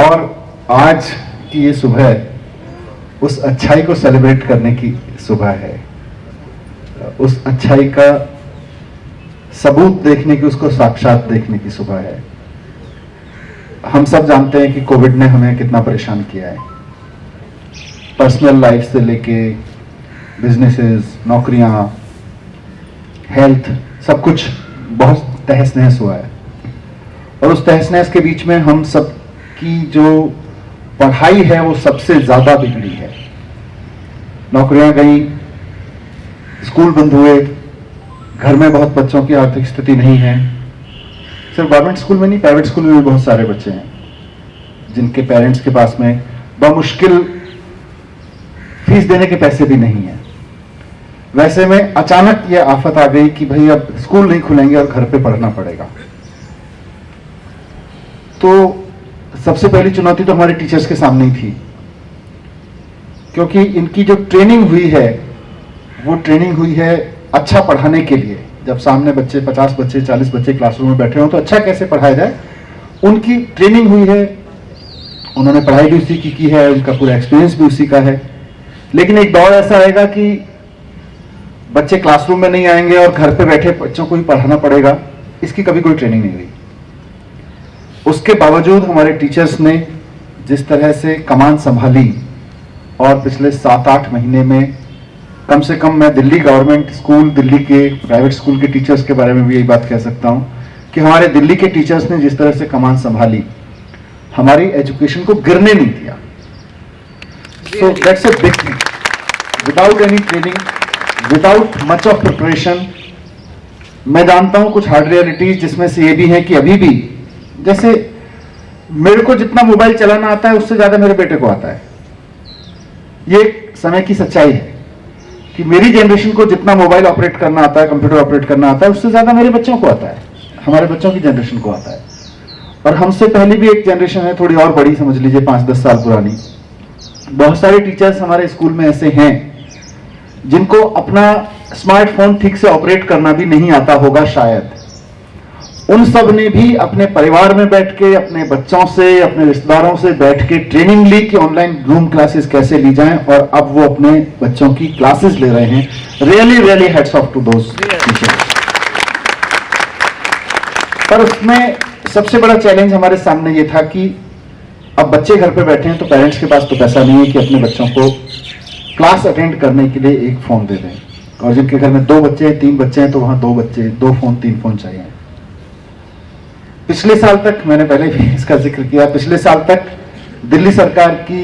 और आज की ये सुबह उस अच्छाई को सेलिब्रेट करने की सुबह है, उस अच्छाई का सबूत देखने की, उसको साक्षात देखने की सुबह है। हम सब जानते हैं कि कोविड ने हमें कितना परेशान किया है, पर्सनल लाइफ से लेके बिजनेसेस, नौकरियां, हेल्थ, सब कुछ बहुत तहस नहस हुआ है। और उस तहस नहस के बीच में हम सब की जो पढ़ाई है वो सबसे ज्यादा बिगड़ी है। नौकरियां गई, स्कूल बंद हुए, घर में बहुत बच्चों की आर्थिक स्थिति नहीं है। सिर्फ गवर्नमेंट स्कूल में नहीं, प्राइवेट स्कूल में भी बहुत सारे बच्चे हैं जिनके पेरेंट्स के पास में बमुश्किल फीस देने के पैसे भी नहीं है। वैसे में अचानक ये आफत आ गई कि भाई अब स्कूल नहीं खुलेंगे और घर पे पढ़ना पड़ेगा। तो सबसे पहली चुनौती तो हमारे टीचर्स के सामने ही थी, क्योंकि इनकी जो ट्रेनिंग हुई है वो ट्रेनिंग हुई है अच्छा पढ़ाने के लिए। जब सामने बच्चे 50 बच्चे 40 बच्चे क्लासरूम में बैठे हों तो अच्छा कैसे पढ़ाया जाए, उनकी ट्रेनिंग हुई है, उन्होंने पढ़ाई भी उसी की है, उनका पूरा एक्सपीरियंस भी उसी का है। लेकिन एक दौर ऐसा आएगा कि बच्चे क्लासरूम में नहीं आएंगे और घर पे बैठे बच्चों को ही पढ़ाना पड़ेगा। इसकी कभी कोई ट्रेनिंग नहीं हुई। उसके बावजूद हमारे टीचर्स ने जिस तरह से कमान संभाली और पिछले 7-8 महीने में कम से कम, मैं दिल्ली गवर्नमेंट स्कूल, दिल्ली के प्राइवेट स्कूल के टीचर्स के बारे में भी यही बात कह सकता हूं कि हमारे दिल्ली के टीचर्स ने जिस तरह से कमान संभाली, हमारी एजुकेशन को गिरने नहीं दिया। So that's a big thing. Without any training, without much of preparation. मैं जानता हूं कुछ हार्ड रियलिटीज जिसमें से ये भी है कि अभी भी, जैसे मेरे को जितना मोबाइल चलाना आता है उससे ज्यादा मेरे बेटे को आता है। ये एक समय की सच्चाई है कि मेरी जनरेशन को जितना मोबाइल ऑपरेट करना आता है, कंप्यूटर ऑपरेट करना आता है, उससे ज्यादा मेरे बच्चों को आता है, हमारे बच्चों की जनरेशन को आता है। और हमसे पहले भी एक जनरेशन है थोड़ी और बड़ी, समझ लीजिए 5-10 साल पुरानी। बहुत सारे टीचर्स हमारे स्कूल में ऐसे हैं जिनको अपना स्मार्टफोन ठीक से ऑपरेट करना भी नहीं आता होगा शायद। उन सब ने भी अपने परिवार में बैठ के, अपने बच्चों से, अपने रिश्तेदारों से बैठ के ट्रेनिंग ली कि ऑनलाइन जूम क्लासेस कैसे ली जाएं, और अब वो अपने बच्चों की क्लासेस ले रहे हैं। Really really hats off to those teachers. पर उसमें सबसे बड़ा चैलेंज हमारे सामने ये था कि अब बच्चे घर पे बैठे हैं तो पेरेंट्स के पास तो पैसा नहीं है कि अपने बच्चों को क्लास अटेंड करने के लिए एक फोन दे दें, और जिनके घर में 2 बच्चे 3 बच्चे हैं तो वहां 2 बच्चे 2 फोन 3 फोन चाहिए। पिछले साल तक, मैंने पहले भी इसका जिक्र किया, पिछले साल तक दिल्ली सरकार की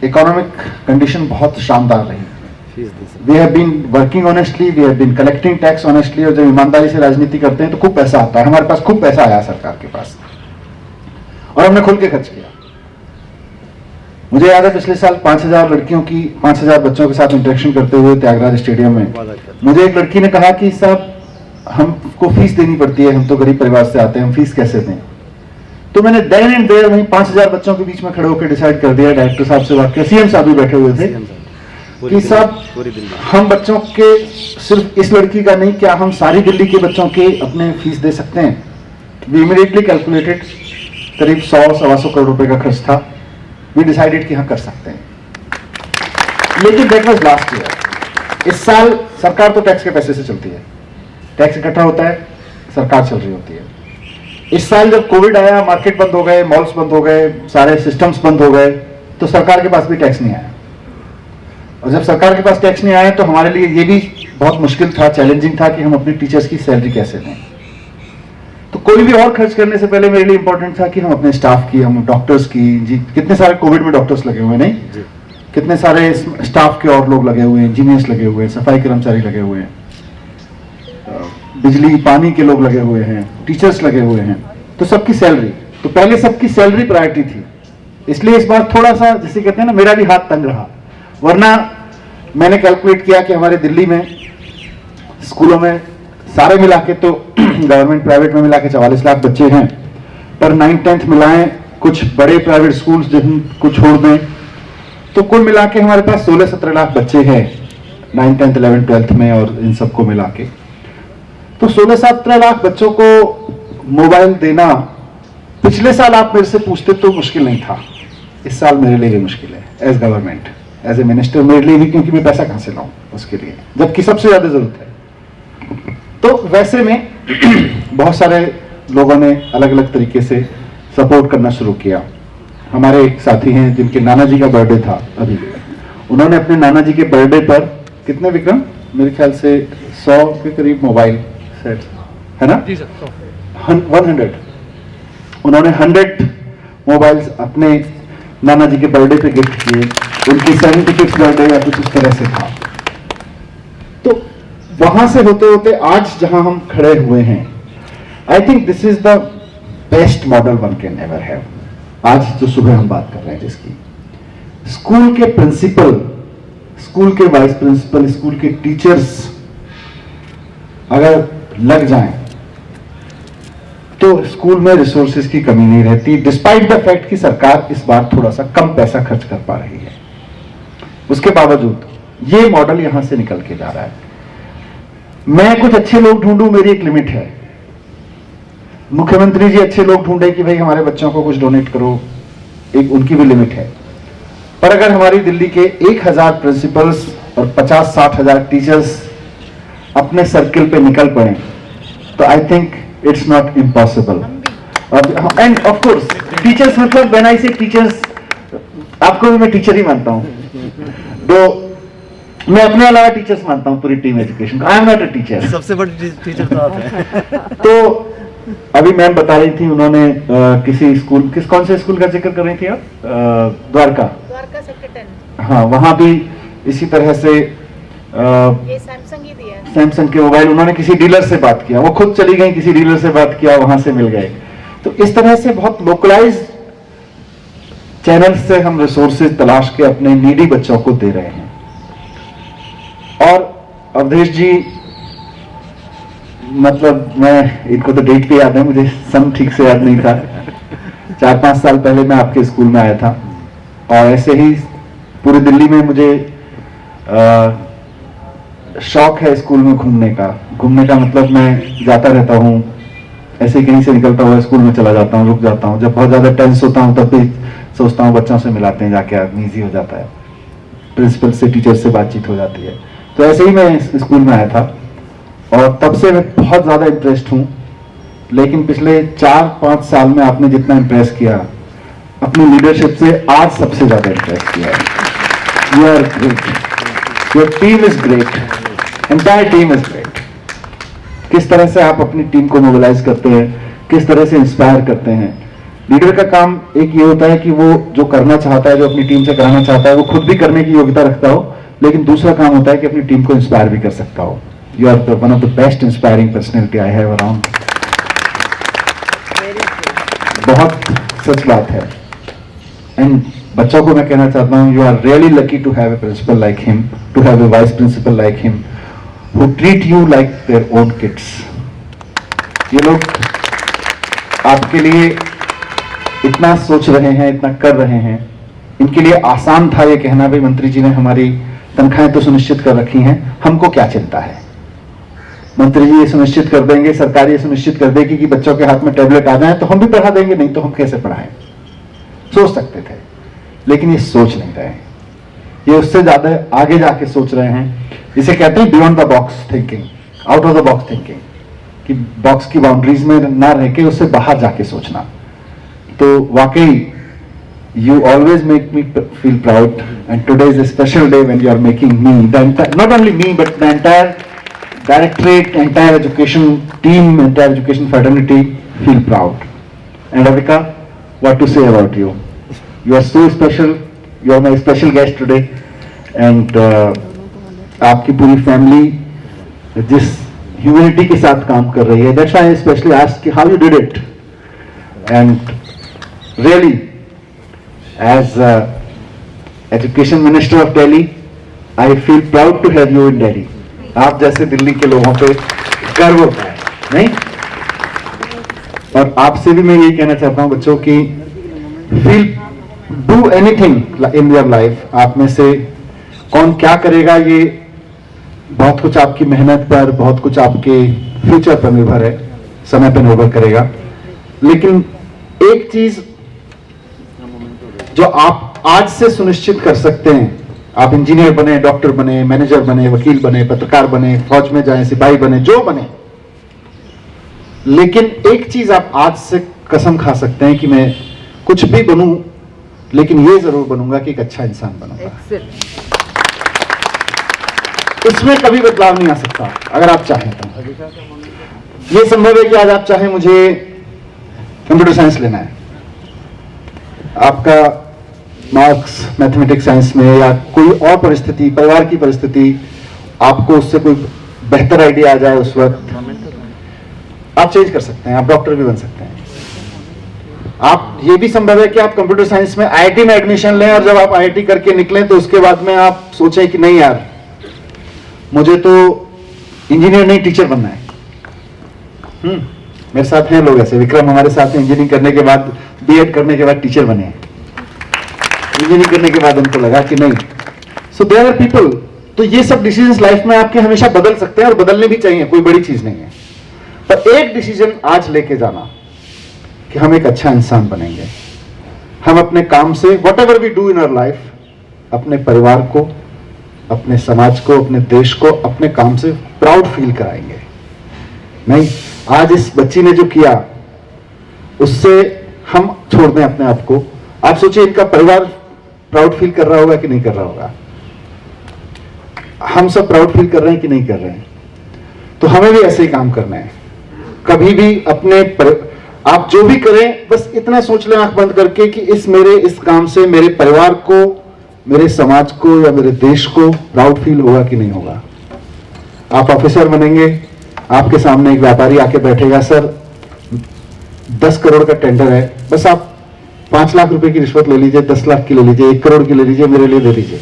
इकोनॉमिक कंडीशन बहुत शानदार रही। We have been working honestly, we have been collecting tax honestly, और जब ईमानदारी से राजनीति करते हैं तो खूब पैसा आता है। हमारे पास खूब पैसा आया सरकार के पास, और हमने खुल के खर्च किया। मुझे याद है पिछले साल 5000 लड़कियों की, 5000 बच्चों के साथ इंटरेक्शन करते हुए त्यागराज स्टेडियम में मुझे एक लड़की ने कहा कि साहब हमको फीस देनी पड़ती है, हम तो गरीब परिवार से आते हैं, हम फीस कैसे दें। तो मैंने देन एंड देयर वहीं 5000 बच्चों के बीच में खड़े होकर डिसाइड कर दिया, डायरेक्टर साहब से बात किया, सीएम साहब भी बैठे हुए थे कि साहब हम बच्चों के, सिर्फ इस लड़की का नहीं, क्या हम सारी दिल्ली के बच्चों के अपने फीस दे सकते हैं। वी इमीडिएटली कैलकुलेटेड, करीब 100-125 करोड़ रुपए का खर्च था। वी डिसाइडेड कि हाँ कर सकते हैं। लेकिन दैट वाज लास्ट ईयर। इस साल सरकार तो टैक्स के पैसे से चलती है, टैक्स इकट्ठा होता है, सरकार चल रही होती है। इस साल जब कोविड आया, मार्केट बंद हो गए, मॉल्स बंद हो गए, सारे सिस्टम्स बंद हो गए, तो सरकार के पास भी टैक्स नहीं आया। और जब सरकार के पास टैक्स नहीं आया तो हमारे लिए ये भी बहुत मुश्किल था, चैलेंजिंग था कि हम अपने टीचर्स की सैलरी कैसे दें। तो कोई भी और खर्च करने से पहले मेरे लिए इंपॉर्टेंट था कि हम अपने स्टाफ की, हम डॉक्टर्स की, जी कितने सारे कोविड में डॉक्टर्स लगे हुए, नहीं कितने सारे स्टाफ के और लोग लगे हुए हैं, इंजीनियर्स लगे हुए हैं, सफाई कर्मचारी लगे हुए हैं, बिजली पानी के लोग लगे हुए हैं, टीचर्स लगे हुए हैं, तो सबकी सैलरी, तो पहले सबकी सैलरी प्रायोरिटी थी। इसलिए इस बार थोड़ा सा, जैसे कहते हैं ना, मेरा भी हाथ तंग रहा। वरना मैंने कैलकुलेट किया कि हमारे दिल्ली में स्कूलों में सारे मिला के तो गवर्नमेंट प्राइवेट में मिला के 44 लाख बच्चे हैं, पर 9th-10th मिलाएं, कुछ बड़े प्राइवेट स्कूल्स जिनको छोड़ दें, तो कुल मिला के हमारे पास 16-17 लाख बच्चे हैं 9th, 10th, 11th, 12th में, और इन सबको मिला के तो 16-17 लाख बच्चों को मोबाइल देना पिछले साल आप मेरे से पूछते तो मुश्किल नहीं था, इस साल मेरे लिए भी मुश्किल है as government, as a minister मेरे लिए भी, क्योंकि मैं पैसा कहां से लाऊं उसके लिए, जबकि सबसे ज्यादा जरूरत है। तो वैसे में बहुत सारे लोगों ने अलग अलग तरीके से सपोर्ट करना शुरू किया। हमारे एक साथी हैं जिनके नाना जी का बर्थडे था अभी, उन्होंने अपने नाना जी के बर्थडे पर कितने विक्रम, मेरे ख्याल से 100 के करीब मोबाइल सेट है ना, 100, उन्होंने 100 मोबाइल्स अपने नाना जी के बर्थडे पे गिफ्ट किए। उनकी 75th बर्थडे या कुछ उस तरह से था। तो वहां से होते होते आज जहां हम खड़े हुए हैं, I think this is the best model one can ever have. आज जो सुबह हम बात कर रहे हैं जिसकी, स्कूल के प्रिंसिपल, स्कूल के वाइस प्रिंसिपल, स्कूल के टीचर्स अगर लग जाएं तो स्कूल में रिसोर्सेज की कमी नहीं रहती, डिस्पाइट द फैक्ट कि सरकार इस बार थोड़ा सा कम पैसा खर्च कर पा रही है। उसके बावजूद ये मॉडल यहां से निकल के जा रहा है। मैं कुछ अच्छे लोग ढूंढूं, मेरी एक लिमिट है। मुख्यमंत्री जी अच्छे लोग ढूंढे कि भाई हमारे बच्चों को कुछ डोनेट करो, एक उनकी भी लिमिट है। पर अगर हमारी दिल्ली के 1000 प्रिंसिपल्स और 50-60 हजार टीचर्स अपने सर्किल पे निकल पड़े तो I think it's not impossible. End of course teachers, मतलब व्हेन आई से टीचर्स, आपको भी मैं टीचर ही मानता हूं, तो मैं अपने अलावा टीचर्स मानता हूं पूरी टीम एजुकेशन को। I am not a teacher, सबसे बड़ी टीचर तो आप हैं। तो अभी मैम बता रही थी, उन्होंने किसी स्कूल, कौन से स्कूल का जिक्र कर रही थी आप, द्वारका सेक्टर 10, हाँ, वहां भी इसी तरह से ये सैमसंग ही दिया, सैमसंग के मोबाइल उन्होंने किसी डीलर से बात किया, वो खुद चली गई, किसी डीलर से बात किया, वहां से मिल गए। तो इस तरह से बहुत लोकलाइज चैनल से हम रिसोर्सेज तलाश के अपने नीडी बच्चों को दे रहे हैं। और अवधेश जी, मतलब मैं, इनको तो डेट पे याद है, मुझे सन ठीक से याद नहीं था, 4-5 साल पहले मैं आपके स्कूल में आया था और ऐसे ही पूरी दिल्ली में मुझे शौक है स्कूल में घूमने का मतलब मैं जाता रहता हूँ, ऐसे कहीं से निकलता हुआ स्कूल में चला जाता हूँ, रुक जाता हूँ, जब बहुत ज्यादा टेंस होता हूँ तब भी सोचता हूँ बच्चों से मिलाते हैं जाके, आदमी ईजी हो जाता है, प्रिंसिपल से, टीचर से बातचीत हो जाती है। तो ऐसे ही मैं स्कूल में आया था और तब से मैं बहुत ज्यादा इंप्रेस्ड हूँ। लेकिन पिछले 4-5 साल में आपने जितना इंप्रेस किया अपनी लीडरशिप से, आज सबसे ज्यादा इंप्रेस किया है। You are great, your team is great, entire team is great. किस तरह से आप अपनी टीम को मोबिलाइज करते हैं, किस तरह से इंस्पायर करते हैं। लीडर का काम एक ये होता है कि वो जो करना चाहता है, जो अपनी टीम से कराना चाहता है, वो खुद भी करने की योग्यता रखता हो, लेकिन दूसरा काम होता है कि अपनी टीम को इंस्पायर भी कर सकता हो। You are one of the best inspiring personality I have around. बहुत सच बात है। एंड बच्चों को मैं कहना चाहता हूं, you are really lucky to have a principal like him, to have a vice principal like him, who treat you like their own kids. ये लोग आपके लिए इतना सोच रहे हैं, इतना कर रहे हैं। इनके लिए आसान था ये कहना, भाई मंत्री जी ने हमारी तनख्वाहें तो सुनिश्चित कर रखी हैं, हमको क्या चिंता है। मंत्री जी ये सुनिश्चित कर देंगे, सरकार ये सुनिश्चित कर देगी कि बच्चों के हाथ में टैबलेट आ जाए तो हम भी पढ़ा देंगे, नहीं तो हम कैसे पढ़ाएं। सोच सकते थे, लेकिन ये सोच नहीं रहे, ये उससे ज्यादा आगे जाके सोच रहे हैं। इसे कहते हैं beyond the box thinking, out of the box thinking, कि बॉक्स की बाउंड्रीज में ना रह के उससे बाहर जाके सोचना। तो वाकई you always make me feel proud, and today is a special day when you are making me, not only me but the entire directorate, entire education team, entire education fraternity feel proud. And Ravika, what to say about you? You are so special, you are my special guest today, and आपकी पूरी family जिस humanity के साथ काम कर रही है, that's why I especially asked how you did it. And really, as education minister of Delhi, I feel proud to have you in Delhi. आप जैसे दिल्ली के लोगों पे गर्व होता है, नहीं? और आपसे भी मैं यही कहना चाहता हूं बच्चों की, feel do anything in your life. आप में से कौन क्या करेगा, ये बहुत कुछ आपकी मेहनत पर, बहुत कुछ आपके फ्यूचर पर निर्भर है, समय पर निर्भर करेगा। लेकिन एक चीज जो आप आज से सुनिश्चित कर सकते हैं, आप इंजीनियर बने, डॉक्टर बने, मैनेजर बने, वकील बने, पत्रकार बने, फौज में जाएं, सिपाही बने, जो बने, लेकिन एक चीज आप आज से कसम खा सकते हैं कि मैं कुछ भी बनूं, लेकिन ये जरूर बनूंगा कि एक अच्छा इंसान बनूंगा। इसमें कभी बदलाव नहीं आ सकता अगर आप चाहें तो। ये संभव है कि आज आप चाहें मुझे कंप्यूटर साइंस लेना है, आपका मार्क्स मैथमेटिक्स साइंस में या कोई और परिस्थिति, परिवार की परिस्थिति, आपको उससे कोई बेहतर आइडिया आ जाए, उस वक्त आप चेंज कर सकते हैं, आप डॉक्टर भी बन सकते हैं। आप ये भी संभव है कि आप कंप्यूटर साइंस में आईआईटी में एडमिशन लें और जब आप आईआईटी करके निकलें तो उसके बाद में आप सोचें कि नहीं यार, मुझे तो इंजीनियर नहीं टीचर बनना है। मेरे साथ हैं लोग ऐसे, विक्रम हमारे साथ में इंजीनियरिंग करने के बाद, बीएड करने के बाद टीचर बने हैं। इंजीनियरिंग करने के बाद उनको लगा कि नहीं। So there are people. तो ये सब डिसीजंस लाइफ में आपके हमेशा बदल सकते हैं और बदलने भी चाहिए, कोई बड़ी चीज नहीं है। पर एक डिसीजन आज लेके जाना कि हम एक अच्छा इंसान बनेंगे। हम अपने काम से, whatever we do in our life, अपने परिवार को, अपने समाज को, अपने देश को अपने काम से प्राउड फील कराएंगे। नहीं, आज इस बच्ची ने जो किया उससे हम छोड़ दें अपने आप को। आप सोचिए इनका परिवार प्राउड फील कर रहा होगा कि नहीं कर रहा होगा? हम सब प्राउड फील कर रहे हैं कि नहीं कर रहे हैं? तो हमें भी ऐसे ही काम करना है। कभी भी अपने आप जो भी करें, बस इतना सोच लें आंख बंद करके कि इस काम से मेरे परिवार को, मेरे समाज को या मेरे देश को प्राउड फील होगा कि नहीं होगा। आप ऑफिसर बनेंगे, आपके सामने एक व्यापारी आके बैठेगा, सर 10 करोड़ का टेंडर है, बस आप 5 लाख रुपए की रिश्वत ले लीजिए, 10 लाख की ले लीजिए, 1 करोड़ की ले लीजिए, मेरे लिए दे दीजिए।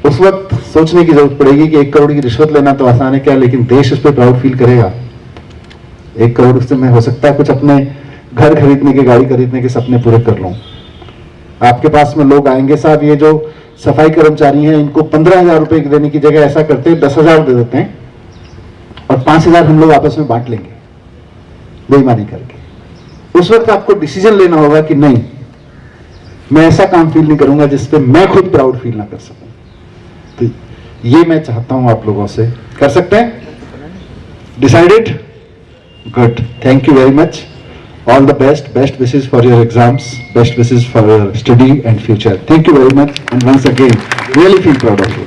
उस वक्त सोचने की जरूरत पड़ेगी कि 1 करोड़ की रिश्वत लेना तो आसान है क्या, लेकिन देश उस पर प्राउड फील करेगा। 1 करोड़ से मैं हो सकता है कुछ अपने घर खरीदने के, गाड़ी खरीदने के सपने पूरे कर लूं। आपके पास में लोग आएंगे, साहब ये जो सफाई कर्मचारी हैं इनको 15,000 रुपए देने की जगह ऐसा करते हैं 10,000 दे देते हैं और 5,000 हम लोग आपस में बांट लेंगे बेईमानी करके। उस वक्त आपको डिसीजन लेना होगा कि नहीं, मैं ऐसा काम फील नहीं करूंगा जिसपे मैं खुद प्राउड फील ना कर सकूं। तो ये मैं चाहता हूं आप लोगों से। कर सकते हैं? Decided? Good, thank you very much. All the best, best wishes for your exams, best wishes for your study and future. Thank you very much and once again really feel proud of you.